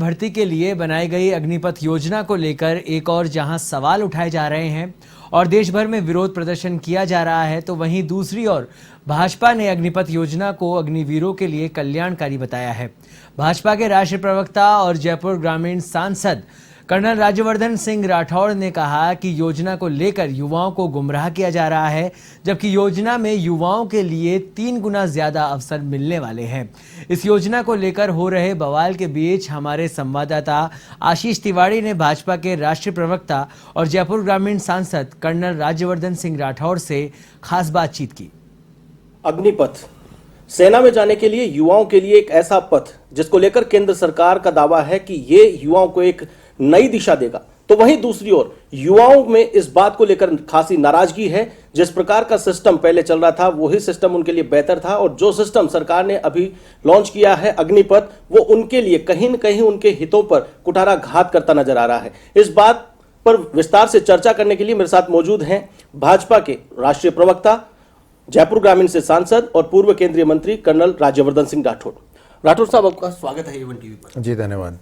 भर्ती के लिए बनाई गई अग्निपथ योजना को लेकर एक और जहां सवाल उठाए जा रहे हैं और देश भर में विरोध प्रदर्शन किया जा रहा है, तो वहीं दूसरी ओर भाजपा ने अग्निपथ योजना को अग्निवीरों के लिए कल्याणकारी बताया है। भाजपा के राष्ट्रीय प्रवक्ता और जयपुर ग्रामीण सांसद कर्नल राज्यवर्धन सिंह राठौड़ ने कहा कि योजना को लेकर युवाओं को गुमराह किया जा रहा है, जबकि योजना में युवाओं के लिए 3 गुना ज्यादा अवसर मिलने वाले हैं। इस योजना को लेकर हो रहे बवाल के बीच हमारे संवाददाता आशीष तिवारी ने भाजपा के राष्ट्रीय प्रवक्ता और जयपुर ग्रामीण सांसद कर्नल राज्यवर्धन सिंह राठौड़ से खास बातचीत की। अग्निपथ सेना में जाने के लिए युवाओं के लिए एक ऐसा पथ जिसको लेकर केंद्र सरकार का दावा है कि ये युवाओं को एक नई दिशा देगा, तो वहीं दूसरी ओर युवाओं में इस बात को लेकर खासी नाराजगी है। जिस प्रकार का सिस्टम पहले चल रहा था वही सिस्टम उनके लिए बेहतर था, और जो सिस्टम सरकार ने अभी लॉन्च किया है अग्निपथ, वो उनके लिए कहीं न कहीं उनके हितों पर कुठाराघात करता नजर आ रहा है। इस बात पर विस्तार से चर्चा करने के लिए मेरे साथ मौजूद हैं भाजपा के राष्ट्रीय प्रवक्ता, जयपुर ग्रामीण से सांसद और पूर्व केंद्रीय मंत्री कर्नल राज्यवर्धन सिंह राठौड़। राठौड़ साहब, आपका स्वागत है A1 टीवी पर। जी धन्यवाद।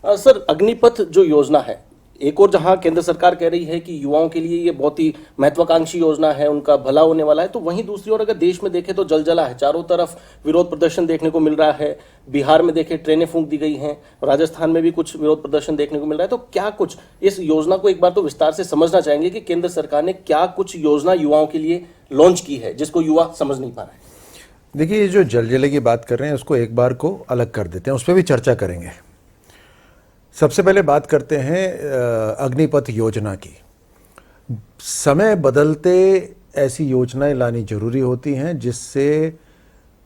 सर, अग्निपथ जो योजना है, एक और जहां केंद्र सरकार कह रही है कि युवाओं के लिए ये बहुत ही महत्वाकांक्षी योजना है, उनका भला होने वाला है, तो वहीं दूसरी ओर अगर देश में देखें तो जलजला है, चारों तरफ विरोध प्रदर्शन देखने को मिल रहा है। बिहार में देखें ट्रेनें फूंक दी गई हैं, राजस्थान में भी कुछ विरोध प्रदर्शन देखने को मिल रहा है। तो क्या कुछ इस योजना को एक बार तो विस्तार से समझना चाहेंगे कि केंद्र सरकार ने क्या कुछ योजना युवाओं के लिए लॉन्च की है जिसको युवा समझ नहीं पा रहे हैं। देखिए, ये जो जलजले की बात कर रहे हैं उसको एक बार को अलग कर देते हैं, उस पर भी चर्चा करेंगे। सबसे पहले बात करते हैं अग्निपथ योजना की। समय बदलते ऐसी योजनाएं लानी जरूरी होती हैं जिससे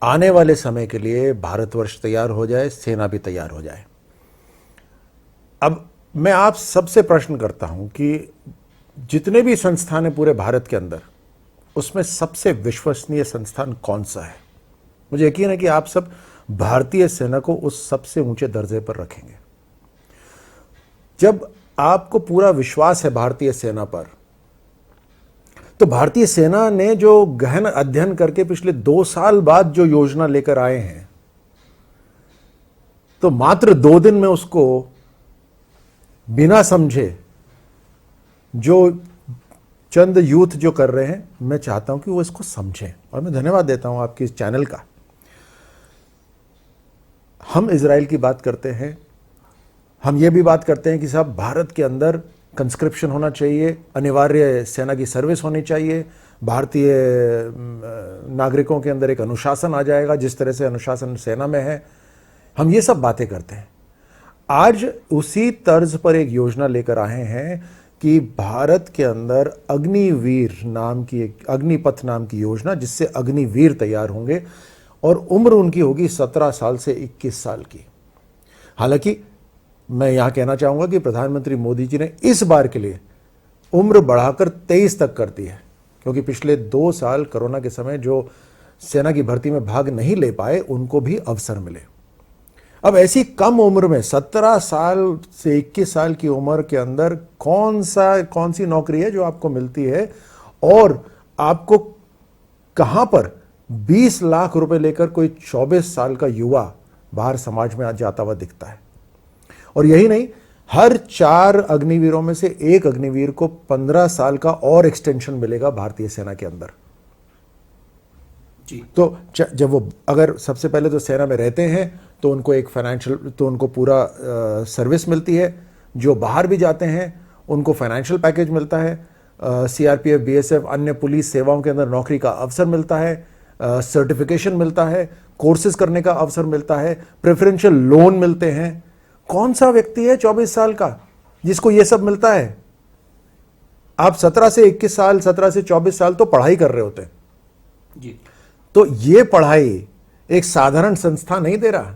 आने वाले समय के लिए भारतवर्ष तैयार हो जाए, सेना भी तैयार हो जाए। अब मैं आप सबसे प्रश्न करता हूं कि जितने भी संस्थान हैं पूरे भारत के अंदर, उसमें सबसे विश्वसनीय संस्थान कौन सा है? मुझे यकीन है कि आप सब भारतीय सेना को उस सबसे ऊंचे दर्जे पर रखेंगे। जब आपको पूरा विश्वास है भारतीय सेना पर, तो भारतीय सेना ने जो गहन अध्ययन करके पिछले 2 साल बाद जो योजना लेकर आए हैं, तो मात्र 2 दिन में उसको बिना समझे जो चंद यूथ जो कर रहे हैं, मैं चाहता हूं कि वो इसको समझें, और मैं धन्यवाद देता हूं आपके इस चैनल का। हम इजराइल की बात करते हैं, हम ये भी बात करते हैं कि साहब भारत के अंदर कंस्क्रिप्शन होना चाहिए, अनिवार्य सेना की सर्विस होनी चाहिए, भारतीय नागरिकों के अंदर एक अनुशासन आ जाएगा जिस तरह से अनुशासन सेना में है। हम ये सब बातें करते हैं। आज उसी तर्ज पर एक योजना लेकर आए हैं कि भारत के अंदर अग्निवीर नाम की एक अग्निपथ नाम की योजना, जिससे अग्निवीर तैयार होंगे और उम्र उनकी होगी 17 साल से 21 साल की। हालांकि मैं यहां कहना चाहूंगा कि प्रधानमंत्री मोदी जी ने इस बार के लिए उम्र बढ़ाकर 23 तक कर दी है, क्योंकि पिछले 2 साल कोरोना के समय जो सेना की भर्ती में भाग नहीं ले पाए उनको भी अवसर मिले। अब ऐसी कम उम्र में 17 साल से 21 साल की उम्र के अंदर कौन सी नौकरी है जो आपको मिलती है, और आपको कहां पर 20 लाख रुपए लेकर कोई 24 साल का युवा बाहर समाज में जाता हुआ दिखता है। और यही नहीं, हर 4 अग्निवीरों में से 1 अग्निवीर को 15 साल का और एक्सटेंशन मिलेगा भारतीय सेना के अंदर जी। तो जब वो अगर सबसे पहले तो सेना में रहते हैं तो उनको एक फाइनेंशियल, तो उनको पूरा सर्विस मिलती है। जो बाहर भी जाते हैं उनको फाइनेंशियल पैकेज मिलता है, CRPF, BSF, अन्य पुलिस सेवाओं के अंदर नौकरी का अवसर मिलता है, सर्टिफिकेशन मिलता है, कोर्सेज करने का अवसर मिलता है, प्रेफरेंशियल लोन मिलते हैं। कौन सा व्यक्ति है 24 साल का जिसको यह सब मिलता है? आप 17 से 21 साल, 17 से 24 साल तो पढ़ाई कर रहे होते हैं जी। तो यह पढ़ाई एक साधारण संस्था नहीं दे रहा,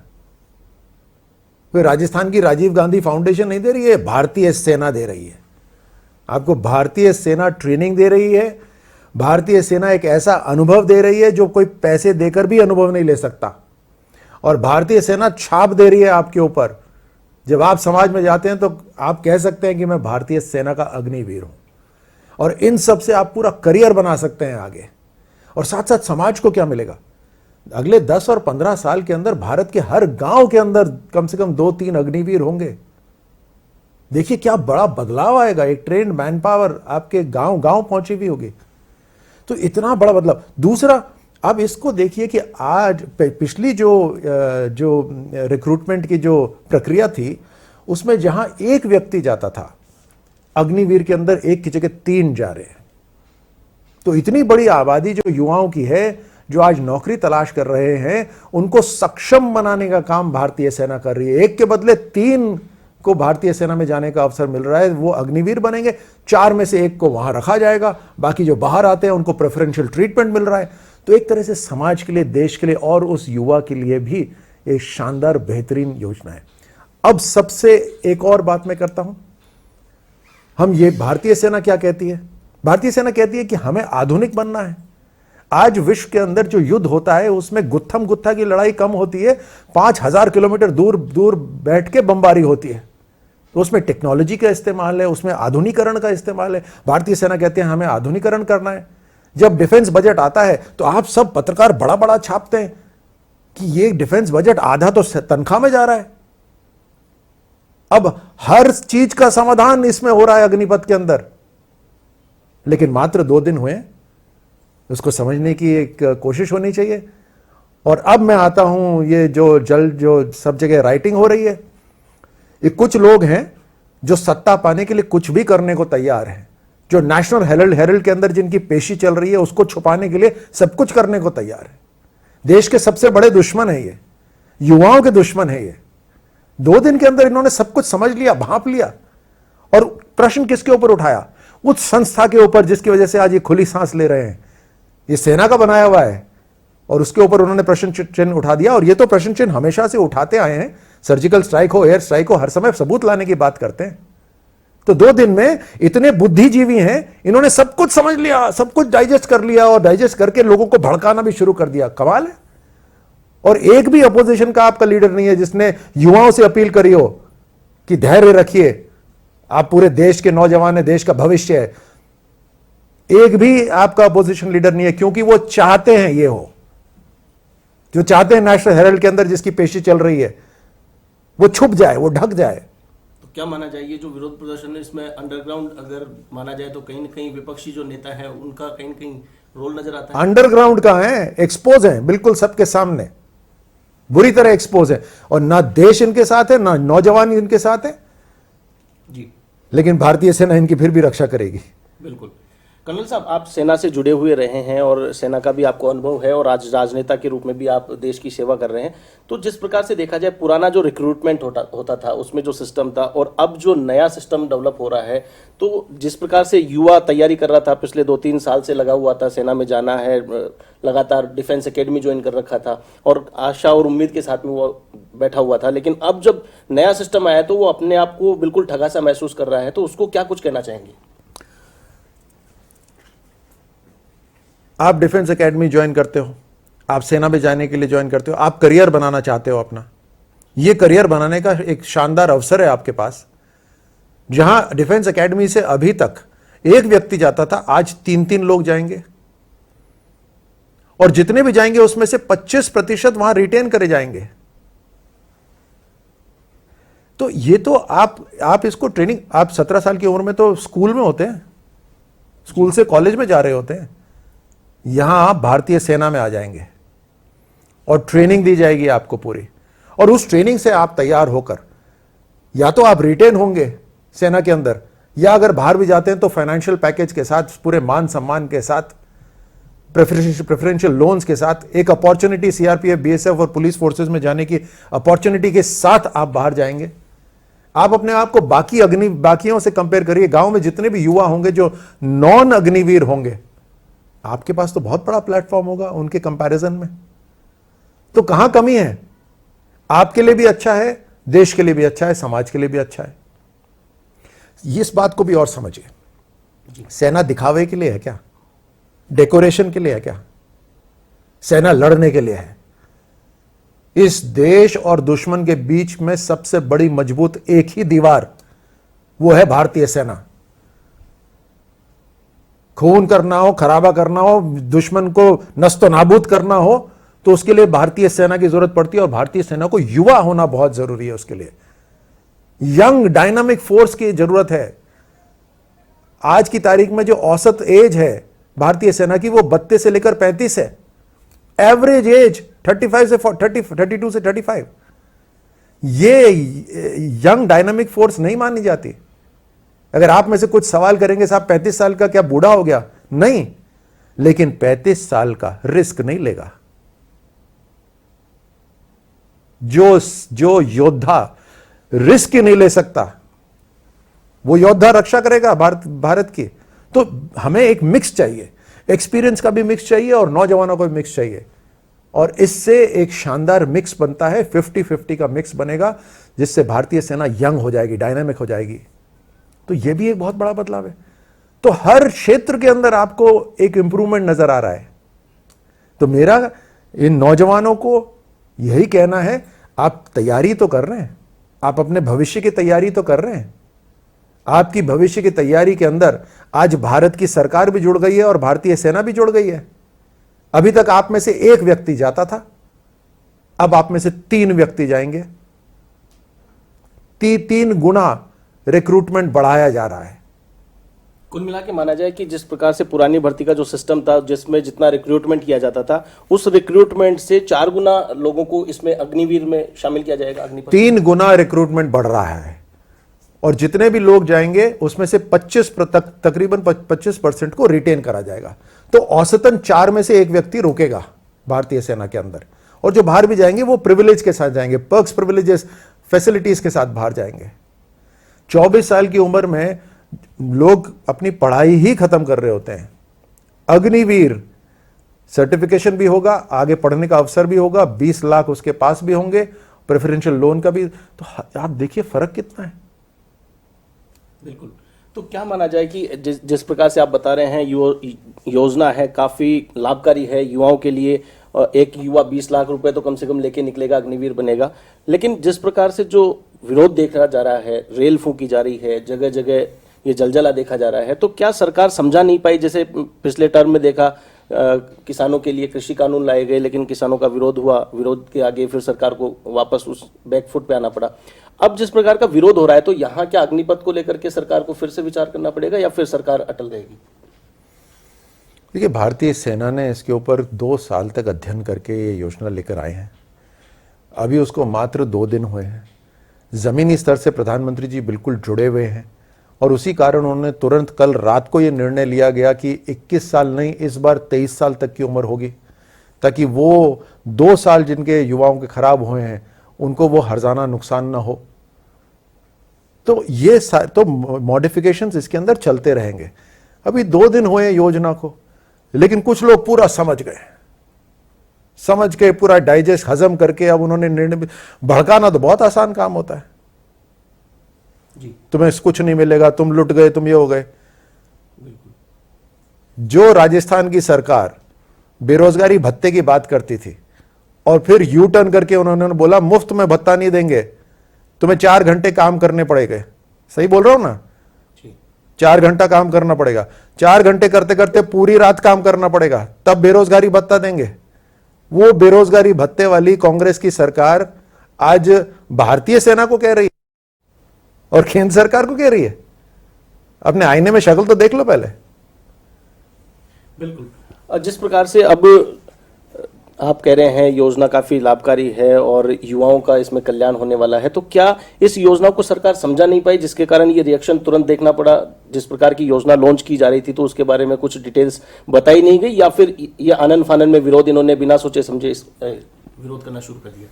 कोई राजस्थान की राजीव गांधी फाउंडेशन नहीं दे रही है, भारतीय सेना दे रही है। आपको भारतीय सेना ट्रेनिंग दे रही है, भारतीय सेना एक ऐसा अनुभव दे रही है जो कोई पैसे देकर भी अनुभव नहीं ले सकता, और भारतीय सेना छाप दे रही है आपके ऊपर। जब आप समाज में जाते हैं तो आप कह सकते हैं कि मैं भारतीय सेना का अग्निवीर हूं, और इन सब से आप पूरा करियर बना सकते हैं आगे। और साथ साथ समाज को क्या मिलेगा? अगले 10 और 15 साल के अंदर भारत के हर गांव के अंदर कम से कम 2-3 अग्निवीर होंगे। देखिए क्या बड़ा बदलाव आएगा, एक ट्रेंड मैन पावर आपके गांव गांव पहुंची हुई होगी। तो इतना बड़ा बदलाव। दूसरा, अब इसको देखिए कि आज पिछली जो रिक्रूटमेंट की जो प्रक्रिया थी, उसमें जहां एक व्यक्ति जाता था, अग्निवीर के अंदर एक की जगह 3 जा रहे हैं। तो इतनी बड़ी आबादी जो युवाओं की है, जो आज नौकरी तलाश कर रहे हैं, उनको सक्षम बनाने का काम भारतीय सेना कर रही है। एक के बदले 3 को भारतीय सेना में जाने का अवसर मिल रहा है, वो अग्निवीर बनेंगे। 4 में से 1 को वहां रखा जाएगा, बाकी जो बाहर आते हैं उनको प्रेफरेंशियल ट्रीटमेंट मिल रहा है। तो एक तरह से समाज के लिए, देश के लिए और उस युवा के लिए भी एक शानदार बेहतरीन योजना है। अब सबसे एक और बात मैं करता हूं, हम ये भारतीय सेना क्या कहती है? भारतीय सेना कहती है कि हमें आधुनिक बनना है। आज विश्व के अंदर जो युद्ध होता है उसमें गुत्थम गुत्था की लड़ाई कम होती है, 5000 किलोमीटर दूर दूर बैठ के बमबारी होती है। तो उसमें टेक्नोलॉजी का इस्तेमाल है, उसमें आधुनिकरण का इस्तेमाल है। भारतीय सेना कहते हैं हमें आधुनिकरण करना है। जब डिफेंस बजट आता है तो आप सब पत्रकार बड़ा बड़ा छापते हैं कि ये डिफेंस बजट आधा तो तनख्वाह में जा रहा है। अब हर चीज का समाधान इसमें हो रहा है अग्निपथ के अंदर, लेकिन मात्र 2 दिन हुए, उसको समझने की एक कोशिश होनी चाहिए। और अब मैं आता हूं, ये जो सब जगह राइटिंग हो रही है, ये कुछ लोग हैं जो सत्ता पाने के लिए कुछ भी करने को तैयार हैं, जो नेशनल हेरल्ड के अंदर जिनकी पेशी चल रही है उसको छुपाने के लिए सब कुछ करने को तैयार है। देश के सबसे बड़े दुश्मन है ये, युवाओं के दुश्मन है ये। 2 दिन के अंदर इन्होंने सब कुछ समझ लिया, भांप लिया। और प्रश्न किसके ऊपर उठाया? उस संस्था के ऊपर जिसकी वजह से आज ये खुली सांस ले रहे हैं। ये सेना का बनाया हुआ है और उसके ऊपर उन्होंने प्रश्न चिन्ह उठा दिया। और ये तो प्रश्न चिन्ह हमेशा से उठाते आए हैं, सर्जिकल स्ट्राइक हो, एयर स्ट्राइक हो, हर समय सबूत लाने की बात करते हैं। तो 2 दिन में इतने बुद्धिजीवी हैं, इन्होंने सब कुछ समझ लिया, सब कुछ डाइजेस्ट कर लिया और डाइजेस्ट करके लोगों को भड़काना भी शुरू कर दिया। कमाल है। और एक भी अपोजिशन का आपका लीडर नहीं है जिसने युवाओं से अपील करी हो कि धैर्य रखिए, आप पूरे देश के नौजवान हैं, देश का भविष्य है। एक भी आपका अपोजिशन लीडर नहीं है, क्योंकि वो चाहते हैं ये हो, जो चाहते हैं नेशनल हेरल्ड के अंदर जिसकी पेशी चल रही है वो छुप जाए, वो ढक जाए। तो क्या माना जाए, ये जो विरोध प्रदर्शन है इसमें अंडरग्राउंड अगर माना जाए तो कहीं ना कहीं विपक्षी जो नेता है उनका कहीं ना कहीं रोल नजर आता है? अंडरग्राउंड का है, एक्सपोज है, बिल्कुल सबके सामने बुरी तरह एक्सपोज है। और ना देश इनके साथ है, ना नौजवान इनके साथ है जी, लेकिन भारतीय सेना इनकी फिर भी रक्षा करेगी। बिल्कुल। कर्नल साहब, आप सेना से जुड़े हुए रहे हैं और सेना का भी आपको अनुभव है और आज राजनेता के रूप में भी आप देश की सेवा कर रहे हैं। तो जिस प्रकार से देखा जाए, पुराना जो रिक्रूटमेंट होता था उसमें जो सिस्टम था और अब जो नया सिस्टम डेवलप हो रहा है, तो जिस प्रकार से युवा तैयारी कर रहा था, पिछले 2-3 साल से लगा हुआ था, सेना में जाना है, लगातार डिफेंस एकेडमी ज्वाइन कर रखा था और आशा और उम्मीद के साथ में वो बैठा हुआ था, लेकिन अब जब नया सिस्टम आया तो वो अपने आप को बिल्कुल ठगा सा महसूस कर रहा है। तो उसको क्या कुछ कहना चाहेंगे? आप डिफेंस एकेडमी ज्वाइन करते हो, आप सेना में जाने के लिए ज्वाइन करते हो, आप करियर बनाना चाहते हो अपना। ये करियर बनाने का एक शानदार अवसर है आपके पास। जहां डिफेंस एकेडमी से अभी तक एक व्यक्ति जाता था, आज 3-3 लोग जाएंगे और जितने भी जाएंगे उसमें से 25% वहां रिटेन करे जाएंगे। तो ये तो आप इसको ट्रेनिंग, आप 17 साल की उम्र में तो स्कूल में होते हैं, स्कूल से कॉलेज में जा रहे होते हैं। यहां आप भारतीय सेना में आ जाएंगे और ट्रेनिंग दी जाएगी आपको पूरी। और उस ट्रेनिंग से आप तैयार होकर या तो आप रिटेन होंगे सेना के अंदर, या अगर बाहर भी जाते हैं तो फाइनेंशियल पैकेज के साथ, पूरे मान सम्मान के साथ, प्रेफरेंशियल लोन्स के साथ, एक अपॉर्चुनिटी सीआरपीएफ, बीएसएफ और पुलिस फोर्सेस में जाने की अपॉर्चुनिटी के साथ आप बाहर जाएंगे। आप अपने आप को बाकियों से कंपेयर करिए। गांव में जितने भी युवा होंगे जो नॉन अग्निवीर होंगे, आपके पास तो बहुत बड़ा प्लेटफॉर्म होगा उनके कंपैरिजन में। तो कहां कमी है? आपके लिए भी अच्छा है, देश के लिए भी अच्छा है, समाज के लिए भी अच्छा है। इस बात को भी और समझिए। सेना दिखावे के लिए है क्या? डेकोरेशन के लिए है क्या? सेना लड़ने के लिए है। इस देश और दुश्मन के बीच में सबसे बड़ी मजबूत एक ही दीवार, वो है भारतीय सेना। खून करना हो, खराबा करना हो, दुश्मन को नस्तो नाबूद करना हो, तो उसके लिए भारतीय सेना की जरूरत पड़ती है, और भारतीय सेना को युवा होना बहुत जरूरी है। उसके लिए यंग डायनामिक फोर्स की जरूरत है। आज की तारीख में जो औसत एज है भारतीय सेना की वो 32 से लेकर 35 है। एवरेज एज 32 से 35। ये यंग डायनामिक फोर्स नहीं मानी जाती। अगर आप में से कुछ सवाल करेंगे साहब 35 साल का क्या बूढ़ा हो गया? नहीं, लेकिन 35 साल का रिस्क नहीं लेगा। जो योद्धा रिस्क ही नहीं ले सकता, वो योद्धा रक्षा करेगा भारत की। तो हमें एक मिक्स चाहिए, एक्सपीरियंस का भी मिक्स चाहिए और नौजवानों का भी मिक्स चाहिए, और इससे एक शानदार मिक्स बनता है। 50-50 का मिक्स बनेगा, जिससे भारतीय सेना यंग हो जाएगी, डायनामिक हो जाएगी। तो यह भी एक बहुत बड़ा बदलाव है। तो हर क्षेत्र के अंदर आपको एक इंप्रूवमेंट नजर आ रहा है। तो मेरा इन नौजवानों को यही कहना है, आप तैयारी तो कर रहे हैं, आप अपने भविष्य की तैयारी तो कर रहे हैं। आपकी भविष्य की तैयारी के अंदर आज भारत की सरकार भी जुड़ गई है और भारतीय सेना भी जुड़ गई है। अभी तक आप में से एक व्यक्ति जाता था, अब आप में से 3 व्यक्ति जाएंगे। 3 गुना रिक्रूटमेंट बढ़ाया जा रहा है। कुल मिला के माना जाए कि जिस प्रकार से पुरानी भर्ती का जो सिस्टम था, जिसमें जितना रिक्रूटमेंट किया जाता था, उस रिक्रूटमेंट से 4 गुना लोगों को इसमें अग्निवीर में शामिल किया जाएगा। अग्निपथ 3 गुना रिक्रूटमेंट बढ़ रहा है, और जितने भी लोग जाएंगे उसमें से तकरीबन 25% को रिटेन करा जाएगा। तो औसतन 4 में से 1 व्यक्ति रुकेगा भारतीय सेना के अंदर, और जो बाहर भी जाएंगे वो प्रिविलेज के साथ जाएंगे, पर्क्स, प्रिविलेजेस, फैसिलिटीज के साथ बाहर जाएंगे। 24 साल की उम्र में लोग अपनी पढ़ाई ही खत्म कर रहे होते हैं। अग्निवीर सर्टिफिकेशन भी होगा, आगे पढ़ने का अवसर भी होगा, 20 लाख उसके पास भी होंगे, प्रेफरेंशियल लोन का भी। तो आप देखिए फर्क कितना है। बिल्कुल। तो क्या माना जाए कि जिस प्रकार से आप बता रहे हैं, योजना है काफी लाभकारी है युवाओं के लिए, और एक युवा 20 लाख रुपए तो कम से कम लेके निकलेगा, अग्निवीर बनेगा। लेकिन जिस प्रकार से जो विरोध देखा जा रहा है, रेल फूंकी जा रही है, जगह जगह ये जलजला देखा जा रहा है, तो क्या सरकार समझा नहीं पाई? जैसे पिछले टर्म में देखा, किसानों के लिए कृषि कानून लाए गए, लेकिन किसानों का विरोध हुआ, विरोध के आगे फिर सरकार को वापस उस बैकफुट पे आना पड़ा। अब जिस प्रकार का विरोध हो रहा है, तो यहाँ क्या अग्निपथ को लेकर के सरकार को फिर से विचार करना पड़ेगा, या फिर सरकार अटल रहेगी? देखिए, भारतीय सेना ने इसके ऊपर 2 साल तक अध्ययन करके ये योजना लेकर आए हैं। अभी उसको मात्र 2 दिन हुए हैं। जमीनी स्तर से प्रधानमंत्री जी बिल्कुल जुड़े हुए हैं, और उसी कारण उन्होंने तुरंत कल रात को ये निर्णय लिया गया कि 21 साल नहीं, इस बार 23 साल तक की उम्र होगी, ताकि वो 2 साल जिनके युवाओं के खराब हुए हैं उनको वो हर्जाना नुकसान ना हो। तो ये तो मॉडिफिकेशंस इसके अंदर चलते रहेंगे। अभी 2 दिन हुए योजना को, लेकिन कुछ लोग पूरा समझ गए, पूरा डाइजेस्ट हजम करके अब उन्होंने निर्णय। भड़काना तो बहुत आसान काम होता है जी। तुम्हें कुछ नहीं मिलेगा, तुम लुट गए, तुम ये हो गए। जो राजस्थान की सरकार बेरोजगारी भत्ते की बात करती थी, और फिर यू टर्न करके उन्होंने बोला मुफ्त में भत्ता नहीं देंगे, तुम्हें 4 घंटे काम करने पड़ेंगे। सही बोल रहा हूं ना? 4 घंटा काम करना पड़ेगा, 4 घंटे करते करते पूरी रात काम करना पड़ेगा, तब बेरोजगारी भत्ता देंगे। वो बेरोजगारी भत्ते वाली कांग्रेस की सरकार आज भारतीय सेना को कह रही है और केंद्र सरकार को कह रही है। अपने आईने में शक्ल तो देख लो पहले। बिल्कुल। जिस प्रकार से अब आप कह रहे हैं योजना काफी लाभकारी है और युवाओं का इसमें कल्याण होने वाला है, तो क्या इस योजना को सरकार समझा नहीं पाई, जिसके कारण ये रिएक्शन तुरंत देखना पड़ा? जिस प्रकार की योजना लॉन्च की जा रही थी तो उसके बारे में कुछ डिटेल्स बताई नहीं गई, या फिर ये आनन फानन में विरोध इन्होंने बिना सोचे समझे विरोध करना शुरू कर दिया?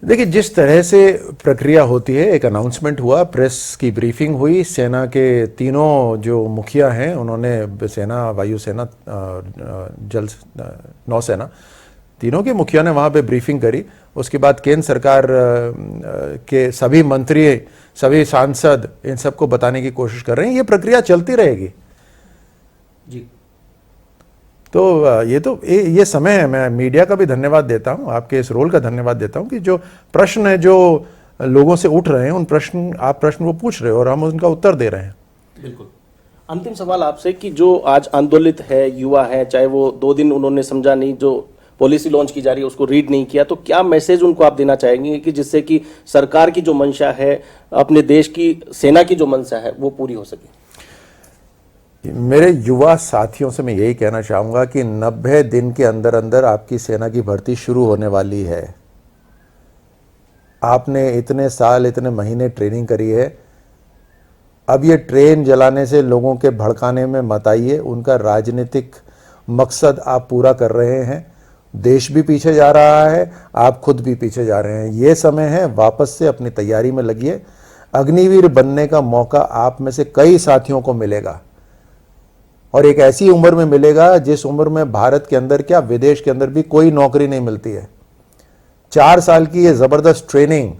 देखिए, जिस तरह से प्रक्रिया होती है, एक अनाउंसमेंट हुआ, प्रेस की ब्रीफिंग हुई, सेना के तीनों जो मुखिया हैं उन्होंने, सेना, वायुसेना, जल, नौसेना, तीनों के मुखिया ने वहाँ पे ब्रीफिंग करी। उसके बाद केंद्र सरकार के सभी मंत्री, सभी सांसद इन सबको बताने की कोशिश कर रहे हैं। ये प्रक्रिया चलती रहेगी जी। तो ये समय है। मैं मीडिया का भी धन्यवाद देता हूं, आपके इस रोल का धन्यवाद देता हूं कि जो प्रश्न है जो लोगों से उठ रहे हैं, उन प्रश्न वो पूछ रहे हो और हम उनका उत्तर दे रहे हैं। बिल्कुल। अंतिम सवाल आपसे कि जो आज आंदोलित है, युवा है, चाहे वो 2 दिन उन्होंने समझा नहीं, जो पॉलिसी लॉन्च की जा रही है उसको रीड नहीं किया, तो क्या मैसेज उनको आप देना चाहेंगे कि जिससे कि सरकार की जो मंशा है, अपने देश की सेना की जो मंशा है वो पूरी हो सके? मेरे युवा साथियों से मैं यही कहना चाहूंगा कि 90 दिन के अंदर अंदर आपकी सेना की भर्ती शुरू होने वाली है। आपने इतने साल, इतने महीने ट्रेनिंग करी है, अब ये ट्रेन जलाने से लोगों के भड़काने में मत आइए। उनका राजनीतिक मकसद आप पूरा कर रहे हैं। देश भी पीछे जा रहा है, आप खुद भी पीछे जा रहे हैं। ये समय है, वापस से अपनी तैयारी में लगिए। अग्निवीर बनने का मौका आप में से कई साथियों को मिलेगा, और एक ऐसी उम्र में मिलेगा जिस उम्र में भारत के अंदर क्या, विदेश के अंदर भी कोई नौकरी नहीं मिलती है। 4 साल की ये ज़बरदस्त ट्रेनिंग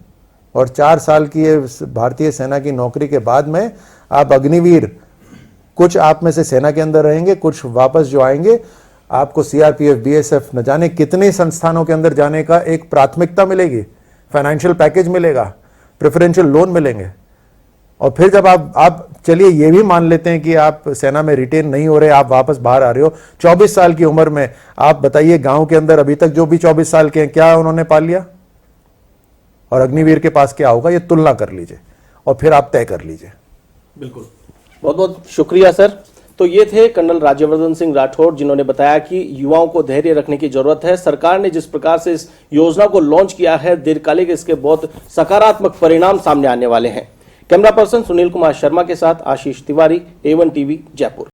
और 4 साल की ये भारतीय सेना की नौकरी के बाद में आप अग्निवीर, कुछ आप में से सेना के अंदर रहेंगे, कुछ वापस जो आएंगे, आपको सीआरपीएफ, बीएसएफ, न जाने कितने संस्थानों के अंदर जाने का एक प्राथमिकता मिलेगी, फाइनेंशियल पैकेज मिलेगा, प्रेफरेंशियल लोन मिलेंगे। और फिर जब आप चलिए ये भी मान लेते हैं कि आप सेना में रिटेन नहीं हो रहे, आप वापस बाहर आ रहे हो, 24 साल की उम्र में, आप बताइए गांव के अंदर अभी तक जो भी 24 साल के हैं, क्या उन्होंने पा लिया और अग्निवीर के पास क्या होगा, ये तुलना कर लीजिए और फिर आप तय कर लीजिए। बिल्कुल, बहुत बहुत शुक्रिया सर। तो ये थे कर्नल राज्यवर्धन सिंह राठौड़, जिन्होंने बताया कि युवाओं को धैर्य रखने की जरूरत है। सरकार ने जिस प्रकार से इस योजना को लॉन्च किया है, दीर्घकालिक इसके बहुत सकारात्मक परिणाम सामने आने वाले हैं। कैमरा पर्सन सुनील कुमार शर्मा के साथ आशीष तिवारी, A1 टीवी, जयपुर।